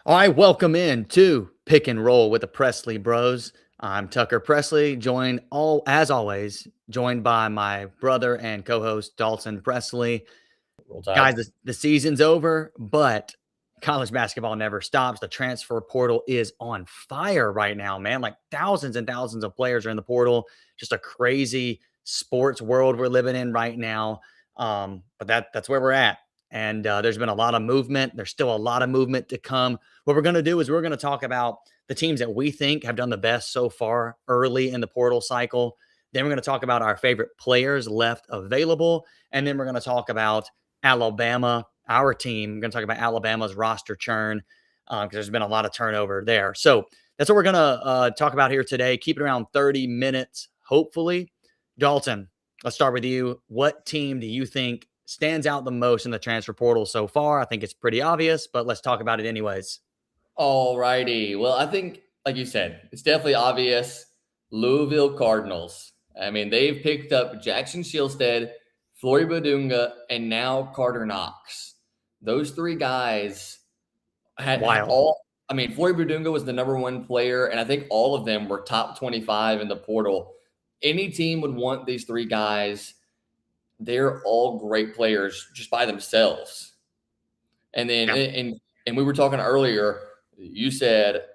All right, welcome in to Pick and Roll with the Presley Bros. I'm Tucker Presley, joined as always, joined by my brother and co-host Dalton Presley. Roll Tide. Guys, the season's over, but college basketball never stops. The transfer portal is on fire right now, man. Like thousands and thousands of players are in the portal. Just a crazy sports world we're living in right now. But that's where we're at. And there's been a lot of movement. There's still a lot of movement to come. What we're going to do is we're going to talk about the teams that we think have done the best so far early in the portal cycle. Then we're going to talk about our favorite players left available. And then we're going to talk about Alabama, our team. I'm going to talk about Alabama's roster churn because there's been a lot of turnover there. So that's what we're going to talk about here today. Keep it around 30 minutes, hopefully. Dalton, let's start with you. What team do you think stands out the most in the transfer portal so far? I think it's pretty obvious, but let's talk about it anyways. All righty. Well, I think, like you said, it's definitely obvious. Louisville Cardinals. I mean, they've picked up Jackson Shilstead, Flory Badunga, and now Carter Knox. Those three guys had Wild. all. I mean, Flory Badunga was the number one player, and I think all of them were top 25 in the portal. Any team would want these three guys. They're all great players just by themselves. And then, Yeah. and we were talking earlier. You said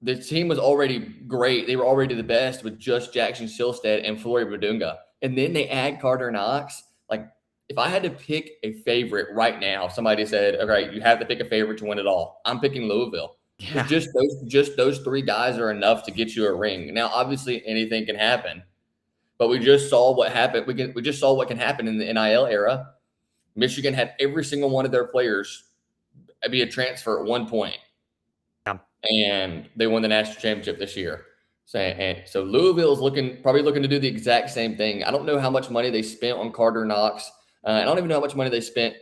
the team was already great. They were already the best with just Jackson Shilstead and Flory Badunga. And then they add Carter Knox. Like, if I had to pick a favorite right now, somebody said, okay, you have to pick a favorite to win it all. I'm picking Louisville. Yeah. Just those three guys are enough to get you a ring. Now, obviously, anything can happen. But we just saw what happened. We just saw what can happen in the NIL era. Michigan had every single one of their players be a transfer at one point. Yeah. And they won the national championship this year. So Louisville is probably looking to do the exact same thing. I don't know how much money they spent on Carter Knox. I don't even know how much money they spent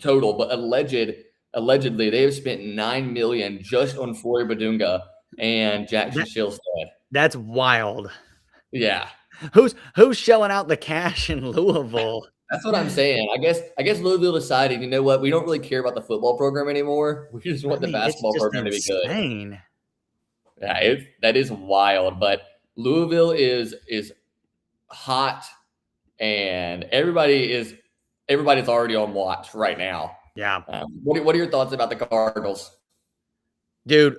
total, but allegedly they have spent $9 million just on Flory Badunga and Jackson Shilstead. That's wild. Yeah. Who's shelling out the cash in Louisville? That's what I'm saying. I guess Louisville decided, you know what? We don't really care about the football program anymore. We just want the basketball program to be good. Insane. Yeah, that is wild. But Louisville is hot, and everybody's already on watch right now. Yeah. What are your thoughts about the Cardinals? Dude,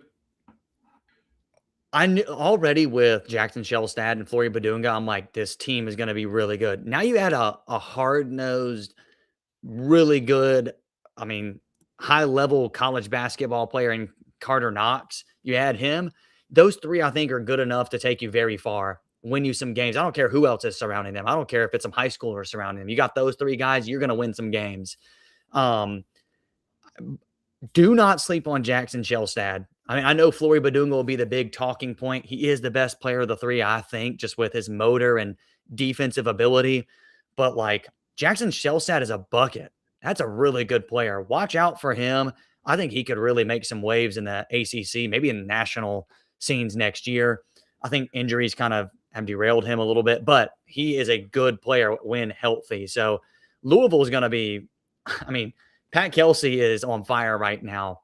I knew already with Jackson Shellstad and Flory Badunga, I'm like, this team is going to be really good. Now you add a hard-nosed, really good, I mean, high-level college basketball player in Carter Knox. You add him. Those three, I think, are good enough to take you very far, win you some games. I don't care who else is surrounding them. I don't care if it's some high schoolers surrounding them. You got those three guys, you're going to win some games. Do not sleep on Jackson Shellstad. I mean, I know Flory Badunga will be the big talking point. He is the best player of the three, I think, just with his motor and defensive ability. But like Jackson Shellstad is a bucket. That's a really good player. Watch out for him. I think he could really make some waves in the ACC, maybe in national scenes next year. I think injuries kind of have derailed him a little bit, but he is a good player when healthy. So Louisville is going to be, I mean, Pat Kelsey is on fire right now.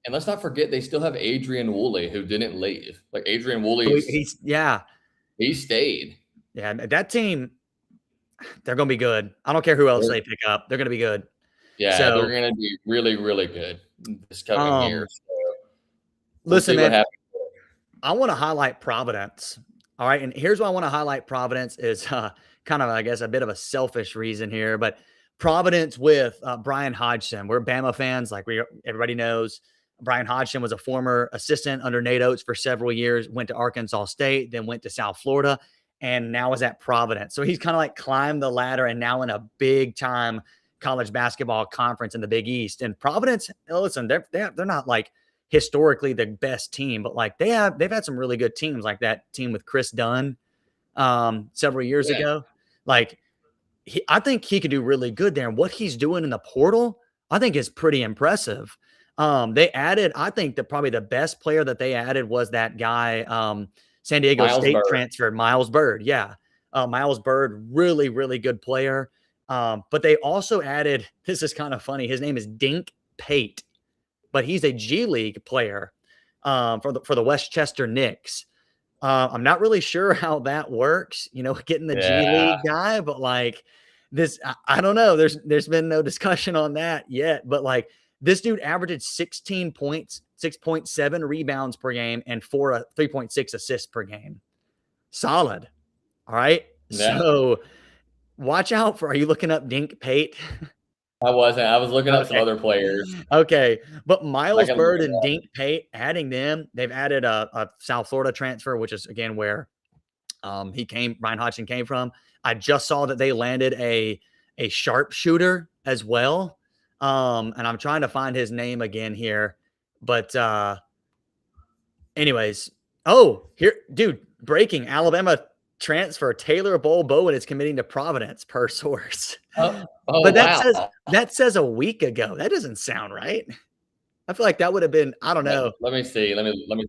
And let's not forget they still have Adrian Woolley who didn't leave. Like Adrian Woolley, he stayed. Yeah, that team, they're going to be good. I don't care who else they pick up; they're going to be good. Yeah, they're going to be really, really good this coming year. So listen, man, I want to highlight Providence. All right, and here's why I want to highlight Providence is kind of, I guess, a bit of a selfish reason here, but Providence with Brian Hodgson. We're Bama fans, like everybody knows. Brian Hodgson was a former assistant under Nate Oates for several years, went to Arkansas State, then went to South Florida, and now is at Providence. So he's kind of like climbed the ladder and now in a big time college basketball conference in the Big East. And Providence, listen, they're not like historically the best team, but like they've had some really good teams, like that team with Chris Dunn several years ago. Like I think he could do really good there. And what he's doing in the portal, I think is pretty impressive. They added, I think that probably the best player that they added was that guy, San Diego State transferred, Miles Bird. Yeah. Miles Bird, really, really good player. But they also added, this is kind of funny. His name is Dink Pate. but he's a G League player for the Westchester Knicks. I'm not really sure how that works, getting the G Yeah. League guy, but like this, I don't know. There's been no discussion on that yet, but like this dude averaged 16 points, 6.7 rebounds per game, and 3.6 assists per game. Solid. All right. Yeah. So watch out for. Are you looking up Dink Pate? I wasn't. I was looking up some Okay. other players. Okay. But Miles can look Bird it and Dink Pate, adding them, they've added a South Florida transfer, which is again where Brian Hodgson came from. I just saw that they landed a sharpshooter as well. And I'm trying to find his name again here. But anyways, here, dude, breaking Alabama transfer Taylor Bowen is committing to Providence per source. But that says a week ago. That doesn't sound right. I feel like that would have been, I don't know. Let me see. Let me.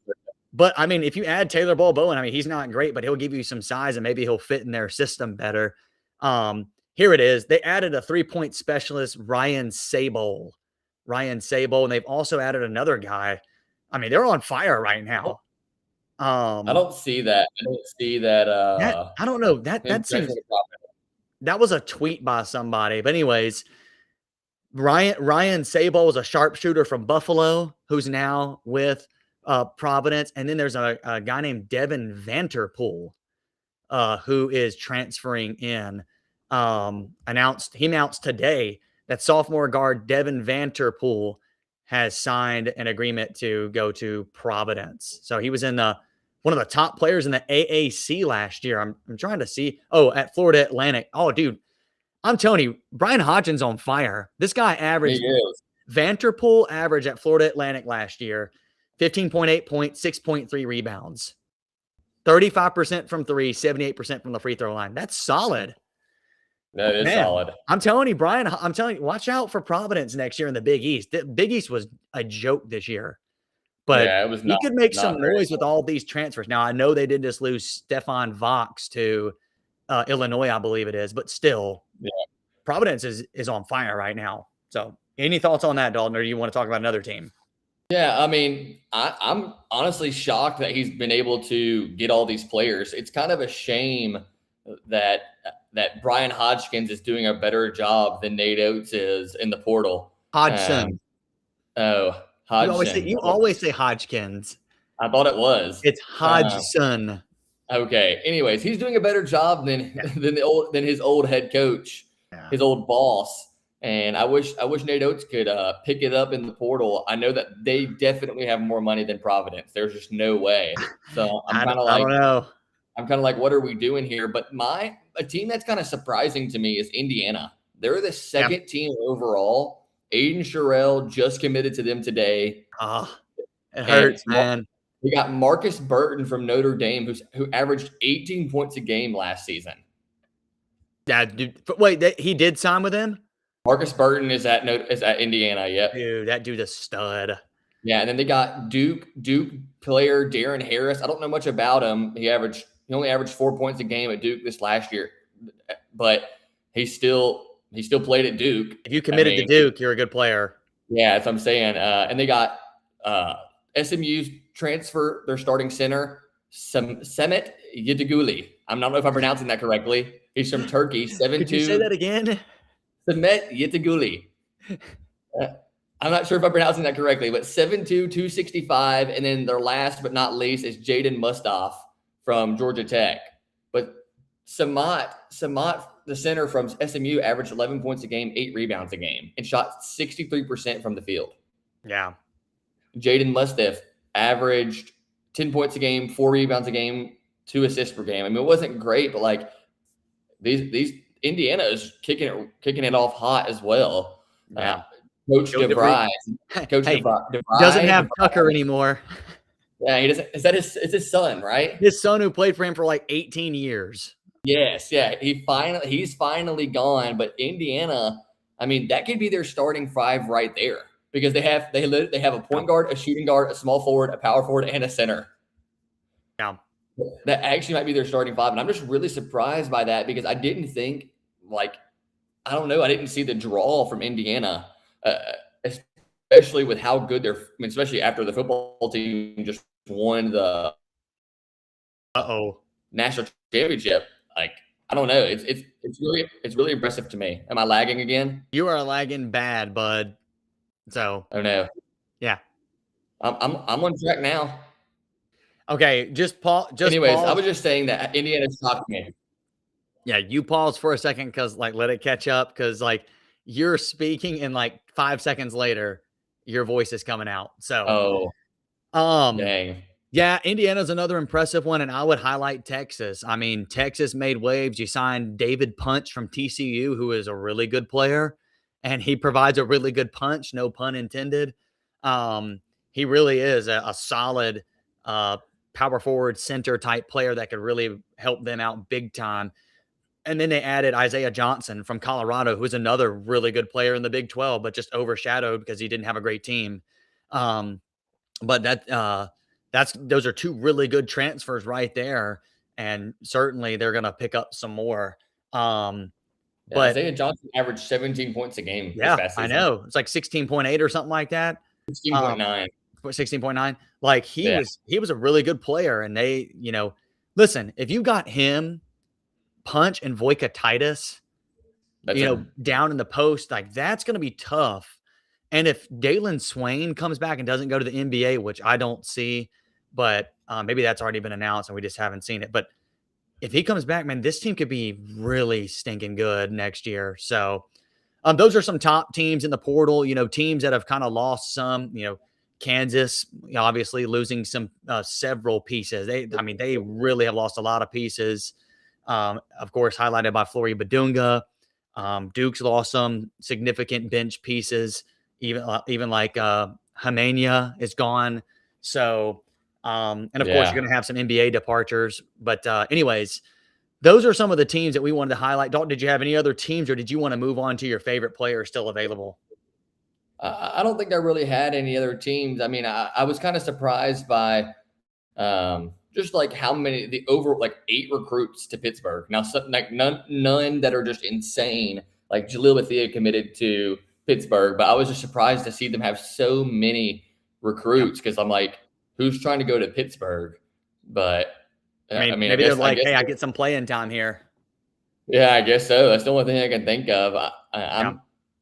But I mean, if you add Taylor Bowen, I mean, he's not great, but he'll give you some size and maybe he'll fit in their system better. Here it is. They added a 3-point specialist, Ryan Sable, and they've also added another guy. I mean, they're on fire right now. I don't see that. I don't know. That seems that was a tweet by somebody. But anyways, Ryan Sable is a sharpshooter from Buffalo who's now with Providence. And then there's a guy named Devin Vanterpool who is transferring in. He announced today that sophomore guard Devin Vanterpool has signed an agreement to go to Providence. So he was in one of the top players in the AAC last year. I'm trying to see. At Florida Atlantic. Oh, dude, I'm telling you, Brian Hodgson's on fire. This guy averaged. Vanterpool average at Florida Atlantic last year, 15.8 points, 6.3 rebounds, 35% from three, 78% from the free throw line. That's solid. That is solid. I'm telling you, Brian, watch out for Providence next year in the Big East. The Big East was a joke this year. But he could make some noise with all these transfers. Now, I know they did just lose Stefan Vox to Illinois, I believe it is. But still, Providence is on fire right now. So any thoughts on that, Dalton, or do you want to talk about another team? Yeah, I mean, I'm honestly shocked that he's been able to get all these players. It's kind of a shame that Brian Hodgkins is doing a better job than Nate Oates is in the portal. Hodgson. Hodgson. You always say Hodgkins. I thought it was. It's Hodgson. Okay. Anyways, he's doing a better job than his old head coach, his old boss. And I wish Nate Oates could pick it up in the portal. I know that they definitely have more money than Providence. There's just no way. So I don't know. I'm kind of like, what are we doing here? But a team that's kind of surprising to me is Indiana. They're the second team overall. Aiden Sherrill just committed to them today. It hurts, man. We got Marcus Burton from Notre Dame, who averaged 18 points a game last season. Yeah, dude. Wait, he did sign with him? Marcus Burton is at Indiana. Yep. Dude, that dude's a stud. Yeah, and then they got Duke player Darren Harris. I don't know much about him. He only averaged 4 points a game at Duke this last year, but he still played at Duke. If you committed to Duke, you're a good player. Yeah, that's what I'm saying. And they got SMU's transfer, their starting center, Semet Yedeguli. I don't know if I'm pronouncing that correctly. He's from Turkey. 7'2". Could you say that again? Semet Yedeguli. I'm not sure if I'm pronouncing that correctly, but 7'2", 265. And then their last but not least is Jaden Mustaf from Georgia Tech. But Samat, the center from SMU, averaged 11 points a game, 8 rebounds a game, and shot 63% from the field. Yeah. Jaden Mustaf averaged 10 points a game, 4 rebounds a game, 2 assists per game. I mean, it wasn't great, but like these Indiana is kicking it off hot as well. Yeah. Coach DeVry. Doesn't have Tucker anymore. Yeah, he doesn't. It's his son, right? His son who played for him for like 18 years. Yes, yeah. He's finally gone. But Indiana, I mean, that could be their starting 5 right there because they have a point guard, a shooting guard, a small forward, a power forward, and a center. Yeah. That actually might be their starting 5. And I'm just really surprised by that because I didn't think I didn't see the draw from Indiana, especially with how good they're, I mean, especially after the football team just won the national championship. Like, I don't know. It's really impressive to me. Am I lagging again? You are lagging bad, bud. So, oh no. Yeah. I'm on track now. Okay, just Anyways, pause. I was just saying that Indiana shocked me. Yeah, you pause for a second because like let it catch up because like you're speaking and like 5 seconds later, your voice is coming out. So Dang. yeah, Indiana's another impressive one, and I would highlight Texas. I mean, Texas made waves. You signed David Punch from TCU, who is a really good player, and he provides a really good punch, no pun intended. He really is a solid power forward center type player that could really help them out big time. And then they added Isaiah Johnson from Colorado, who's another really good player in the Big 12, but just overshadowed because he didn't have a great team. But those are two really good transfers right there, and certainly they're going to pick up some more. But Isaiah Johnson averaged 17 points a game this yeah, past I season. know it's like 16.8 or something like that. 16.9. 16.9. Like he Yeah. was a really good player, and they, listen, if you got him, Punch and Voika Titus, down in the post, like that's going to be tough. And if Dalen Swain comes back and doesn't go to the NBA, which I don't see, but maybe that's already been announced and we just haven't seen it. But if he comes back, man, this team could be really stinking good next year. So those are some top teams in the portal, teams that have kind of lost some, Kansas, obviously losing some several pieces. They really have lost a lot of pieces. Of course, highlighted by Flory Badunga. Duke's lost some significant bench pieces. Even like Hamania is gone. So, and of course, you're going to have some NBA departures. But anyways, those are some of the teams that we wanted to highlight. Dalton, did you have any other teams, or did you want to move on to your favorite player still available? I don't think I really had any other teams. I mean, I was kind of surprised by just like how many, the over like 8 recruits to Pittsburgh. Now, like none that are just insane. Like Jalil Bethea committed to Pittsburgh, but I was just surprised to see them have so many recruits because I'm like, who's trying to go to Pittsburgh? But maybe they're like, hey, I get some playing time here. Yeah, I guess so. That's the only thing I can think of.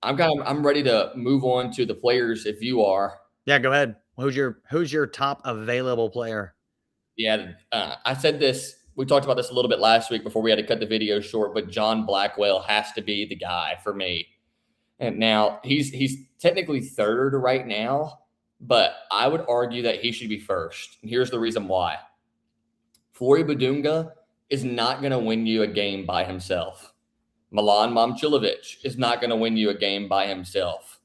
I'm ready to move on to the players if you are. Yeah, go ahead. Who's your top available player? Yeah, I said this. We talked about this a little bit last week before we had to cut the video short, but John Blackwell has to be the guy for me. And now he's technically third right now, but I would argue that he should be first. And here's the reason why. Flory Badunga is not going to win you a game by himself. Milan Momcilovic is not going to win you a game by himself.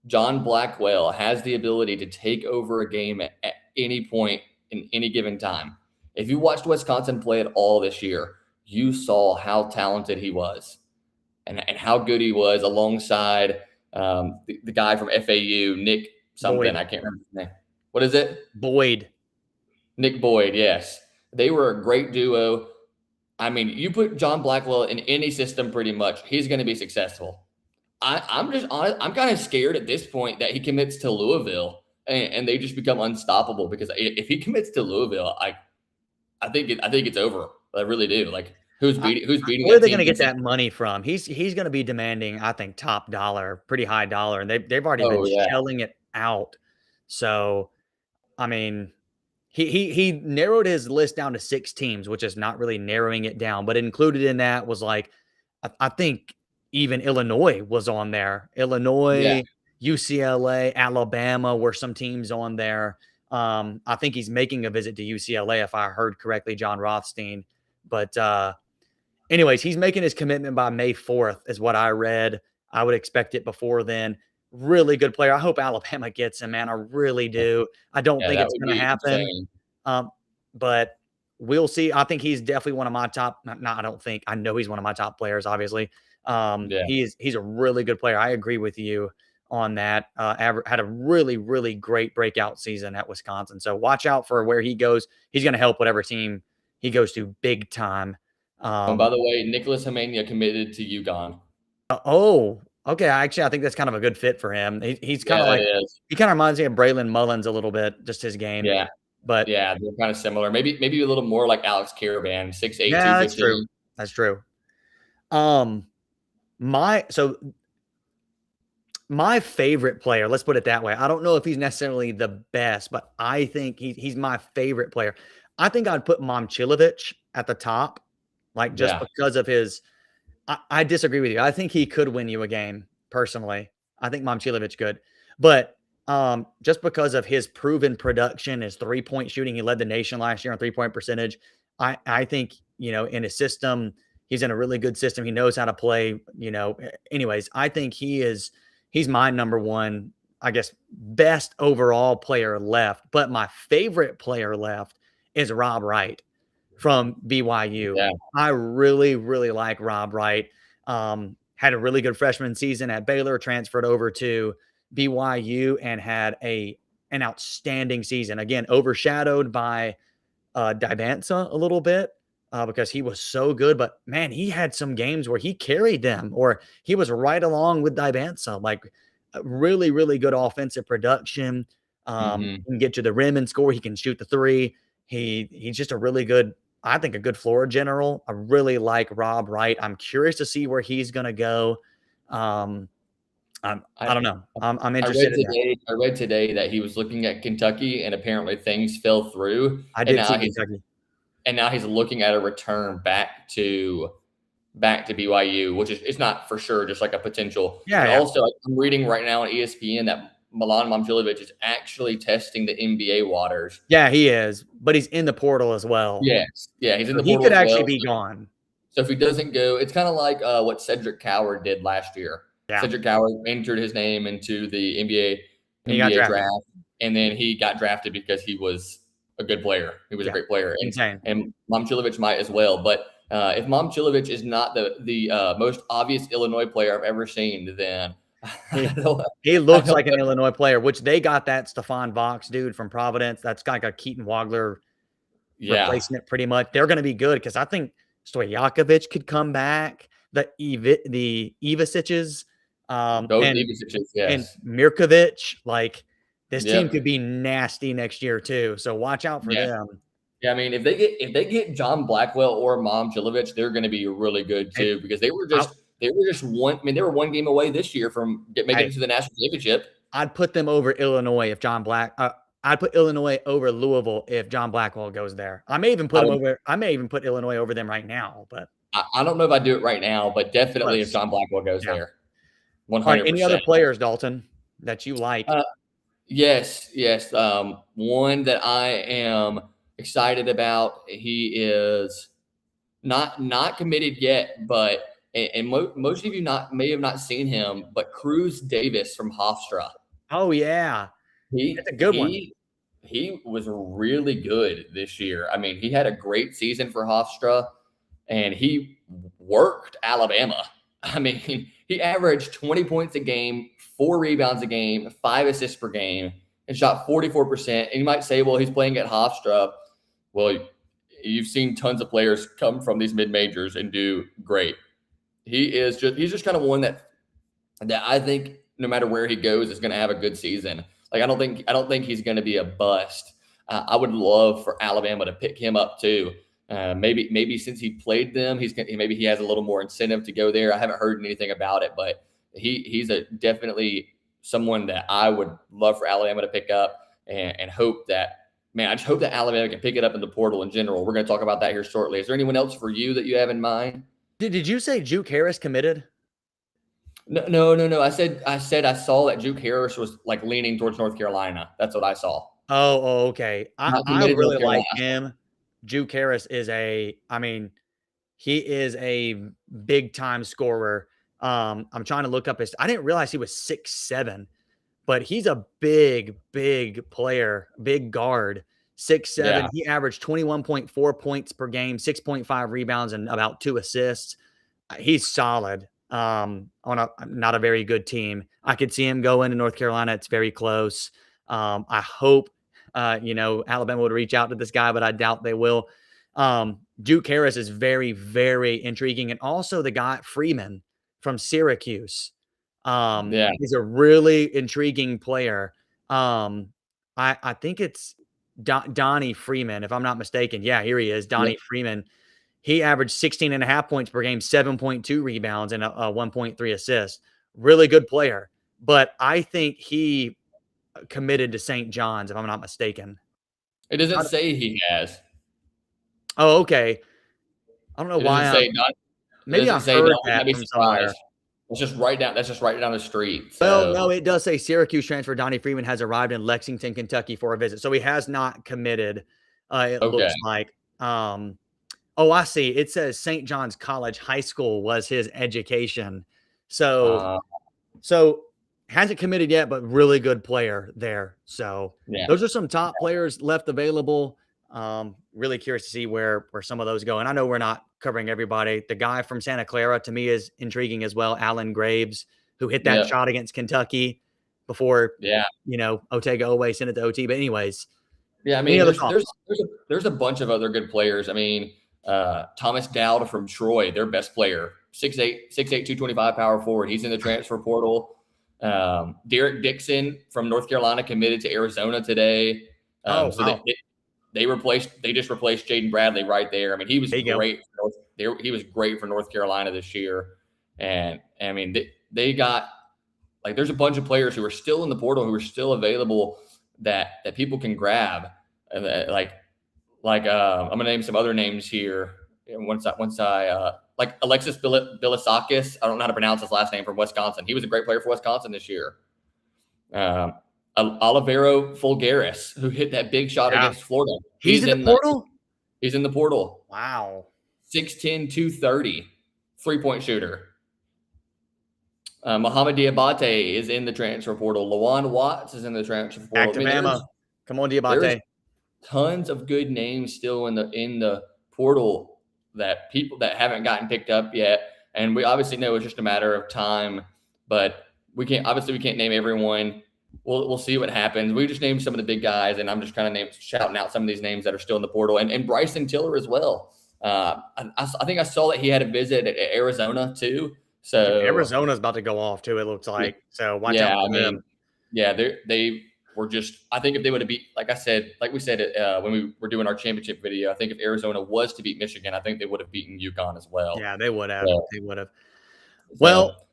John Blackwell has the ability to take over a game at any point in any given time. If you watched Wisconsin play at all this year, you saw how talented he was and how good he was alongside the guy from FAU, Nick something. Boyd. I can't remember his name. What is it? Boyd. Nick Boyd, yes. They were a great duo. I mean, you put John Blackwell in any system pretty much, he's going to be successful. I'm just honest. I'm kind of scared at this point that he commits to Louisville and they just become unstoppable because if he commits to Louisville, I think it's over. I really do. Like who's beating? Where are they going to get that money from? He's going to be demanding, I think, top dollar, pretty high dollar, and they've already been shelling it out. So, I mean, he narrowed his list down to 6 teams, which is not really narrowing it down, but included in that was like, I think even Illinois was on there. Illinois, UCLA, Alabama were some teams on there. I think he's making a visit to UCLA, if I heard correctly, John Rothstein. But anyways, he's making his commitment by May 4th is what I read. I would expect it before then. Really good player. I hope Alabama gets him, man. I really do. I don't think it's going to happen. But we'll see. I think he's definitely one of my top. I don't think. I know he's one of my top players, obviously. He's a really good player. I agree with you on that. Had a really, really great breakout season at Wisconsin. So watch out for where he goes. He's going to help whatever team he goes to big time. By the way, Nicholas Hamania committed to UConn. Okay, actually, I think that's kind of a good fit for him. He's kinda Yeah, it like is. he kinda reminds me of Braylon Mullins a little bit, just his game. Yeah. But Yeah, they're kind of similar. Maybe a little more like Alex Caravan, 6'8", yeah, that's true. 215. That's true. Um, my so my favorite player, let's put it that way. I don't know if he's necessarily the best, but I think he's my favorite player. I think I'd put Momcilovic at the top, like, just Yeah. because of his I disagree with you. I think he could win you a game, personally. I think Momcilovic could. But, just because of his proven production, his three-point shooting, he led the nation last year on three-point percentage. I think, in his system, he's in a really good system. He knows how to play, anyways, I think he's my number one, I guess, best overall player left. But my favorite player left is Rob Wright from BYU. Yeah. I really, really like Rob Wright. Had a really good freshman season at Baylor, transferred over to BYU and had an outstanding season. Again, overshadowed by Dibansa a little bit because he was so good. But man, he had some games where he carried them, or he was right along with Dibansa. Like really, really good offensive production. Mhm. He can get to the rim and score. He can shoot the three. He's just a really good, I think, a good floor general. I really like Rob Wright. I'm curious to see where he's going to go. Um, I I don't know. I'm I interested read in that. today I read today that he was looking at Kentucky and apparently things fell through, I and did see Kentucky. now he's looking at a return back to BYU, which is it's not for sure, just like a potential. Yeah, And yeah. also, like, I'm reading right now on ESPN that Milan Momcilovic is actually testing the NBA waters. Yeah, he is, but he's in the portal as well. Yes. Yeah, he's in So the he portal could as actually well. be gone. So if he doesn't go, it's kind of like what Cedric Coward did last year. Yeah. Cedric Coward entered his name into the NBA And he got drafted. draft, and then he got drafted because he was a good player. He was a Yeah. great player, Insane. and Momcilovic might as well. But if Momcilovic is not the most obvious Illinois player I've ever seen, then I don't, He I looks don't like an Illinois player, which they got that Stephon Box dude from Providence. That's got like a Keaton Wagler yeah, replacement pretty much. They're gonna be good because I think Stojakovic could come back, the Ivasic's, both Ivicic, and yes, Mirkovic. Like, this team yep, could be nasty next year too, so watch out for yeah. them. Yeah, I mean, if they get John Blackwell or Momcilovic, they're going to be really good And too because I they were just one. I mean, they were one game away this year from making I it to the national championship. I'd put them over Illinois if I'd put Illinois over Louisville if John Blackwell goes there. I would. I may even put Illinois over them right now, but I don't know if I do it right now, but definitely if close. John Blackwell goes Yeah. there, one All right, hundred any other percent. players, Dalton, that you like? Yes, yes. One that I am excited about. He is not committed yet, but most of you not may have not seen him, but Cruz Davis from Hofstra. Oh, yeah. He That's a good one. he he was really good this year. I mean, he had a great season for Hofstra, and he worked Alabama. I mean, he averaged 20 points a game, 4 rebounds a game, 5 assists per game, and shot 44%. And you might say, well, he's playing at Hofstra. Well, you've seen tons of players come from these mid majors and do great. He's just kind of one that I think no matter where he goes is going to have a good season. Like I don't think he's going to be a bust. I would love for Alabama to pick him up too. Maybe since he played them, maybe he has a little more incentive to go there. I haven't heard anything about it, but he's a definitely someone that I would love for Alabama to pick up and hope that. Man, I just hope that Alabama can pick it up in the portal in general. We're going to talk about that here shortly. Is there anyone else for you that you have in mind? Did you say Juke Harris committed? No. I said I saw that Juke Harris was like leaning towards North Carolina. That's what I saw. Okay. Not I committed to North really Carolina. like him. Juke Harris is I mean, he is a big time scorer. I'm trying to look up I didn't realize he was 6'7", but he's a big, big player, big guard, 6'7". Yeah. He averaged 21.4 points per game, 6.5 rebounds, and about 2 assists. He's solid on a not a very good team. I could see him go into North Carolina. It's very close. I hope Alabama would reach out to this guy, but I doubt they will. Duke Harris is very, very intriguing, and also the guy Freeman from Syracuse. Yeah. He's a really intriguing player. I think it's Donnie Freeman, if I'm not mistaken. Yeah, here he is, Yep. Donnie Freeman. He averaged 16 and a half points per game, 7.2 rebounds, and a 1.3 assists. Really good player. But I think he committed to St. John's, if I'm not mistaken. It doesn't say he has. Oh, okay. I don't know It doesn't why say Don. It maybe doesn't I say heard Don. I'd that be from somewhere. surprised. It's just right down. That's just right down the street. Well, So no, it does say Syracuse transfer Donnie Freeman has arrived in Lexington, Kentucky for a visit. So he has not committed, it okay. looks like. Oh, I see. It says St. John's College High School was his education. So Uh, so hasn't committed yet, but really good player there. So yeah. those are some top players left available. Really curious to see where some of those go. And I know we're not covering everybody. The guy from Santa Clara to me is intriguing as well, Alan Graves, who hit that Yep. shot against Kentucky before, Yeah. Otega Oweh sent it to OT. But anyways, Yeah. I any mean, other thoughts? there's a bunch of other good players. I mean, Thomas Dowd from Troy, their best player, 6'8", 225 power forward. He's in the transfer portal. Derek Dixon from North Carolina committed to Arizona today. Oh, So wow. they just replaced Jaden Bradley right there. I mean, he was There you go. great. He was great for North Carolina this year, and I mean they got like there's a bunch of players who are still in the portal who are still available that people can grab. And I'm gonna name some other names here. Once I like Alexis Bilisakis. I don't know how to pronounce his last name, from Wisconsin. He was a great player for Wisconsin this year. Olivero Fulgaris, who hit that big shot Yeah. against Florida. He's in the portal? He's in the portal. Wow. 6'10", 230, 3-point shooter. Mohamed Diabate is in the transfer portal. Lawan Watts is in the transfer portal. Back to Bama. Come on, Diabate. Tons of good names still in the portal that people that haven't gotten picked up yet, and we obviously know it's just a matter of time. But we can't name everyone. We'll see what happens. We just named some of the big guys, and I'm just kind of shouting out some of these names that are still in the portal, and Bryson Tiller as well. I think I saw that he had a visit at Arizona too. So Arizona's about to go off too, it looks like. So watch out for them. Yeah, they were just. I think if they would have beat, like we said when we were doing our championship video, I think if Arizona was to beat Michigan, I think they would have beaten UConn as well. Yeah, they would have. So, They would have. Well,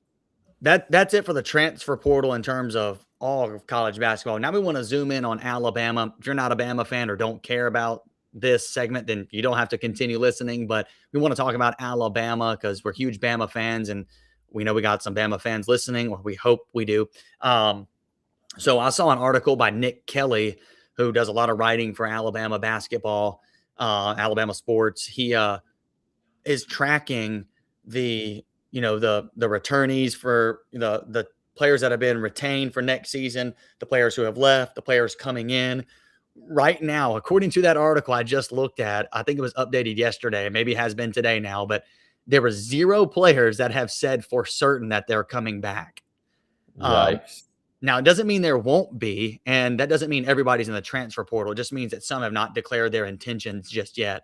that's it for the transfer portal in terms of all of college basketball. Now we want to zoom in on Alabama. If you're not a Bama fan or don't care about this segment, then you don't have to continue listening. But we want to talk about Alabama because we're huge Bama fans, and we know we got some Bama fans listening, or we hope we do. So I saw an article by Nick Kelly, who does a lot of writing for Alabama basketball, Alabama sports. He is tracking the returnees for the players that have been retained for next season, the players who have left, the players coming in. Right now, according to that article I just looked at, I think it was updated yesterday, maybe it has been today now, but there were 0 players that have said for certain that they're coming back. Now, it doesn't mean there won't be, and that doesn't mean everybody's in the transfer portal. It just means that some have not declared their intentions just yet.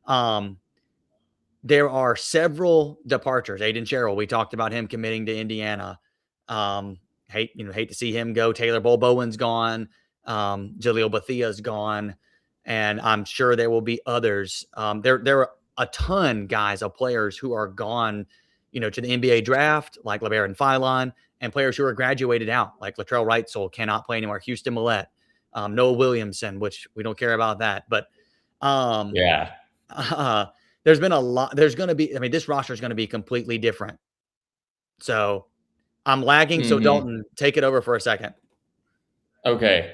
There are several departures. Aiden Sherrill, we talked about him committing to Indiana. Hate to see him go. Taylor Bowen's gone. Jaleel Bethia's gone, and I'm sure there will be others. There are a ton, guys, of players who are gone, to the NBA draft, like LeBaron Philon, and players who are graduated out, like Latrell Wrightsell cannot play anymore. Houston Millette, Noah Williamson, which we don't care about that, but there's been a lot. There's going to be. I mean, this roster is going to be completely different. So I'm lagging. So Dalton, take it over for a second. Okay.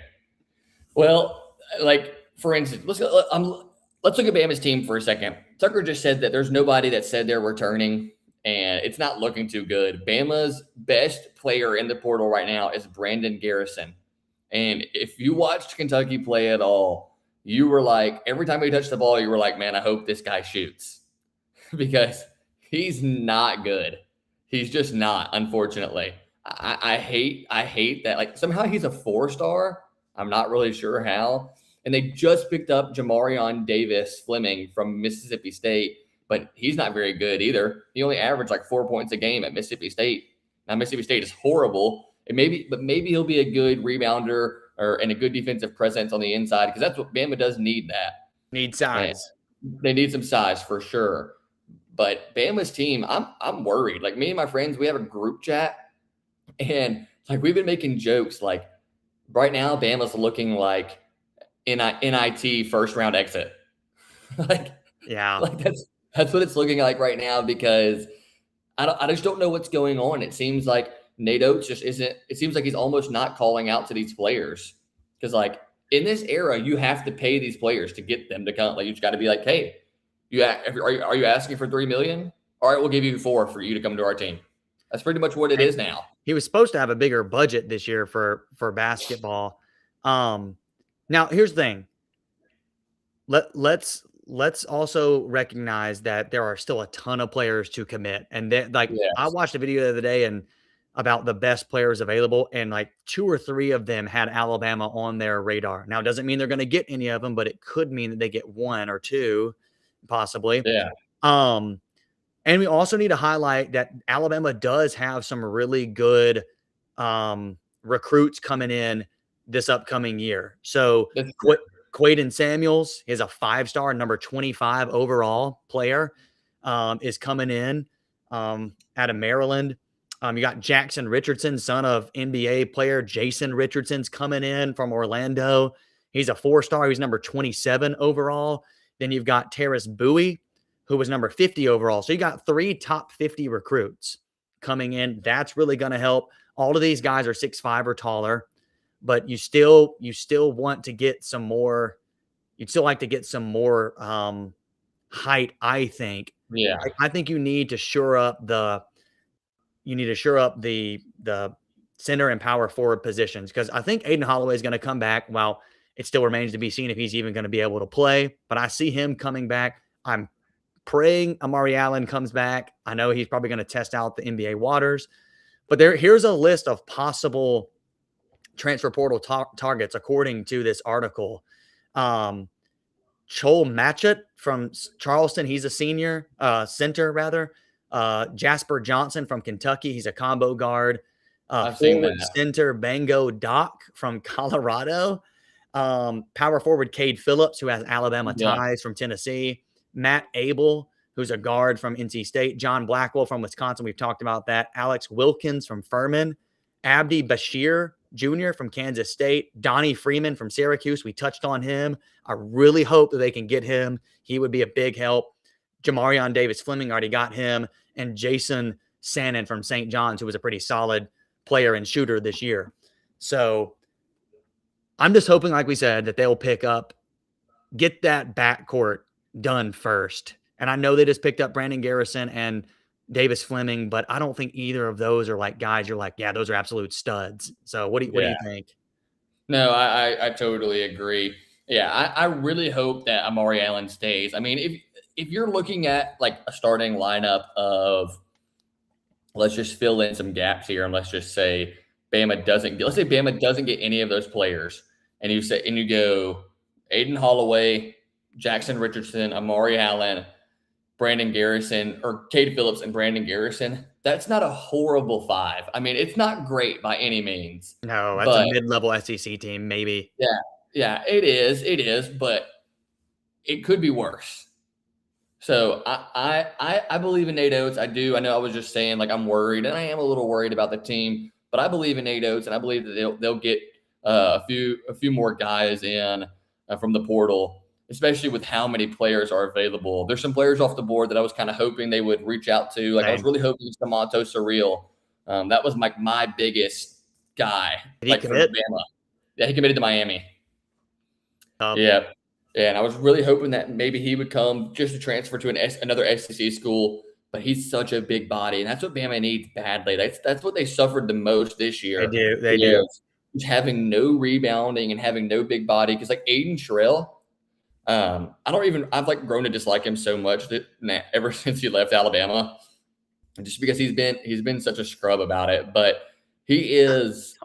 Well, like for instance, let's look at Bama's team for a second. Tucker just said that there's nobody that said they're returning, and it's not looking too good. Bama's best player in the portal right now is Brandon Garrison. And if you watched Kentucky play at all, you were like, every time he touched the ball, you were like, man, I hope this guy shoots. Because he's not good. He's just not, unfortunately. I hate that. Like, somehow he's a 4-star. I'm not really sure how. And they just picked up Jamarion Davis Fleming from Mississippi State, but he's not very good either. He only averaged like 4 points a game at Mississippi State. Now Mississippi State is horrible. But maybe he'll be a good rebounder and a good defensive presence on the inside, because that's what Bama does need. Need size. And they need some size for sure. But Bama's team, I'm worried. Like, me and my friends, we have a group chat, and like, we've been making jokes. Like, right now, Bama's looking like NIT first round exit. like that's what it's looking like right now, because I just don't know what's going on. It seems like Nate Oates just isn't. It seems like he's almost not calling out to these players, because like, in this era, you have to pay these players to get them to come. Like, you just got to be like, hey, are you asking for $3 million? All right, we'll give you $4 million for you to come to our team. That's pretty much what it is now. He was supposed to have a bigger budget this year for basketball. Now here's the thing. Let's also recognize that there are still a ton of players to commit. And I watched a video the other day about the best players available, and like 2 or 3 of them had Alabama on their radar. Now, it doesn't mean they're going to get any of them, but it could mean that they get 1 or 2, possibly. Yeah. And we also need to highlight that Alabama does have some really good recruits coming in this upcoming year. So Quaden Samuels is a 5-star, number 25 overall player, is coming in out of Maryland. You got Jackson Richardson, son of NBA player Jason Richardson's coming in from Orlando. He's a 4-star. He's number 27 overall. Then you've got Terrace Bowie, who was number 50 overall. So you got 3 top 50 recruits coming in. That's really going to help. All of these guys are 6'5" or taller, but you still want to get some more. You'd still like to get some more height, I think. Yeah. I think you need to shore up the center and power forward positions, because I think Aiden Holloway is going to come back. Well, it still remains to be seen if he's even going to be able to play, but I see him coming back. I'm praying Amari Allen comes back. I know he's probably going to test out the NBA waters, but here's a list of possible transfer portal targets according to this article. Chol Matchett from Charleston, he's a senior, center rather. Jasper Johnson from Kentucky, he's a combo guard. Forward center Bango Doc from Colorado. Power forward Cade Phillips, who has Alabama ties, from Tennessee. Matt Abel, who's a guard from NC State. John Blackwell from Wisconsin, we've talked about that. Alex Wilkins from Furman. Abdi Bashir Jr. from Kansas State. Donnie Freeman from Syracuse, we touched on him. I really hope that they can get him. He would be a big help. Jamarion Davis Fleming, already got him. And Jason Sannon from St. John's, who was a pretty solid player and shooter this year. So I'm just hoping, like we said, that they'll get that backcourt done first. And I know they just picked up Brandon Garrison and Davis Fleming, but I don't think either of those are like guys you're like, yeah, those are absolute studs. So what do you think? No, I totally agree. Yeah, I really hope that Amari Allen stays. I mean, if you're looking at like a starting lineup of, let's just fill in some gaps here, and let's say Bama doesn't get any of those players, and you go Aiden Holloway, Jackson Richardson, Amari Allen, Brandon Garrison, or Cade Phillips and Brandon Garrison, that's not a horrible 5. I mean, it's not great by any means. No, that's a mid-level SEC team, maybe. Yeah, it is, but it could be worse. So I believe in Nate Oates. I do. I know I was just saying, like, I'm worried, and I am a little worried about the team, but I believe in Nate Oates, and I believe that they'll get a few more guys in from the portal, especially with how many players are available. There's some players off the board that I was kind of hoping they would reach out to. Like, I was really hoping Samanto Surreal. That was like my biggest guy. Did he commit? Bama. Yeah, he committed to Miami. Yeah, and I was really hoping that maybe he would come just to transfer to another SEC school. But he's such a big body, and that's what Bama needs badly. That's what they suffered the most this year. They do. Having no rebounding and having no big body. Because like Aiden Sherrill, I've like grown to dislike him so much ever since he left Alabama, just because he's been such a scrub about it. But he is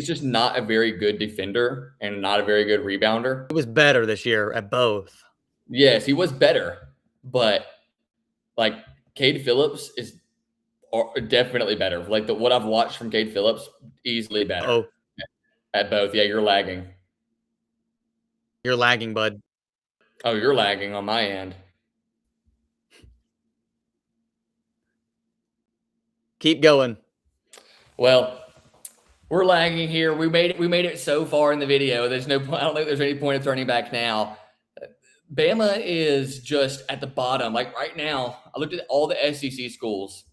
just not a very good defender and not a very good rebounder. He was better this year at both. Yes, he was better, but like Cade Phillips is are definitely better. Like what I've watched from Cade Phillips, easily better. Oh, at both. Yeah, you're lagging. you're lagging, bud. Oh, you're lagging on my end. Keep going. Well, we're lagging here. We made it so far in the video. There's no point. I don't think there's any point of turning back now. Bama is just at the bottom. Like right now, I looked at all the SEC schools,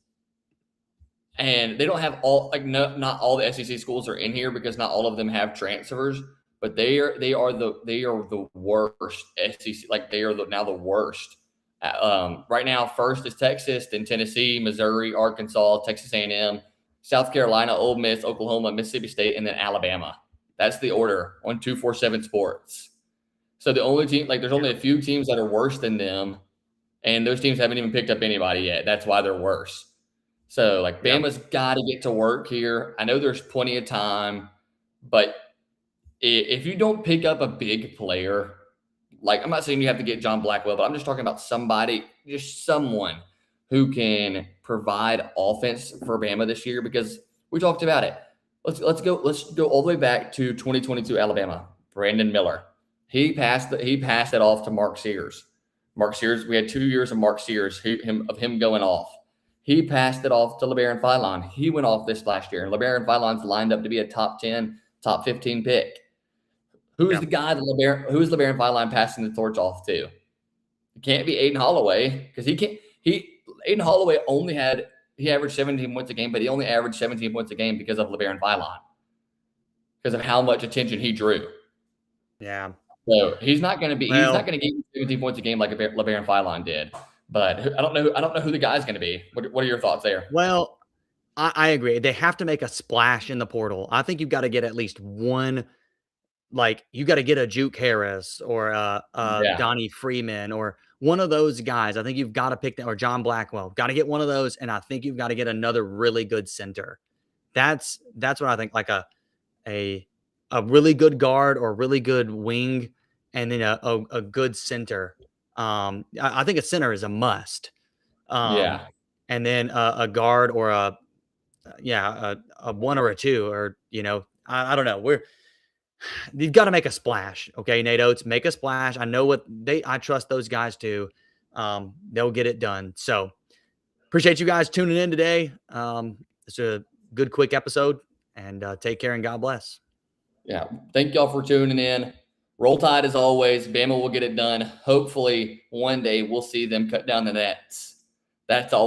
and they don't have all not all the SEC schools are in here because not all of them have transfers. But they are the worst SEC. Like they are now the worst. Right now, first is Texas, then Tennessee, Missouri, Arkansas, Texas A&M, South Carolina, Ole Miss, Oklahoma, Mississippi State, and then Alabama. That's the order on 247 Sports. So the only team, there's only a few teams that are worse than them, and those teams haven't even picked up anybody yet. That's why they're worse. So, Bama's got to get to work here. I know there's plenty of time, but if you don't pick up a big player, I'm not saying you have to get John Blackwell, but I'm just talking about somebody, just someone who can provide offense for Bama this year, because we talked about it. Let's go all the way back to 2022 Alabama. Brandon Miller. He passed it off to Mark Sears. Mark Sears, we had 2 years of Mark Sears, him going off. He passed it off to LeBaron Philon. He went off this last year, and LeBaron Philon's lined up to be a top 10, top 15 pick. Who's the guy who's LeBaron Philon passing the torch off to? It can't be Aiden Holloway, because Aiden Holloway he averaged 17 points a game, but he only averaged 17 points a game because of LeBaron Philon, because of how much attention he drew. Yeah. So he's not going to get you 17 points a game like LeBaron Philon did. But I don't know who the guy's going to be. What are your thoughts there? Well, I agree. They have to make a splash in the portal. I think you've got to get at least one. You got to get a Juke Harris or Donnie Freeman or one of those guys. I think you've got to pick that, or John Blackwell. Got to get one of those, and I think you've got to get another really good center. That's what I think. A really good guard or really good wing, and then a good center. I think a center is a must. And then a guard or a one or a two, or I don't know. You've got to make a splash. Okay, Nate Oates, make a splash. I know I trust those guys too. They'll get it done. So appreciate you guys tuning in today. It's a good, quick episode, and take care and God bless. Yeah. Thank y'all for tuning in. Roll Tide as always. Bama will get it done. Hopefully one day we'll see them cut down the nets. That's all.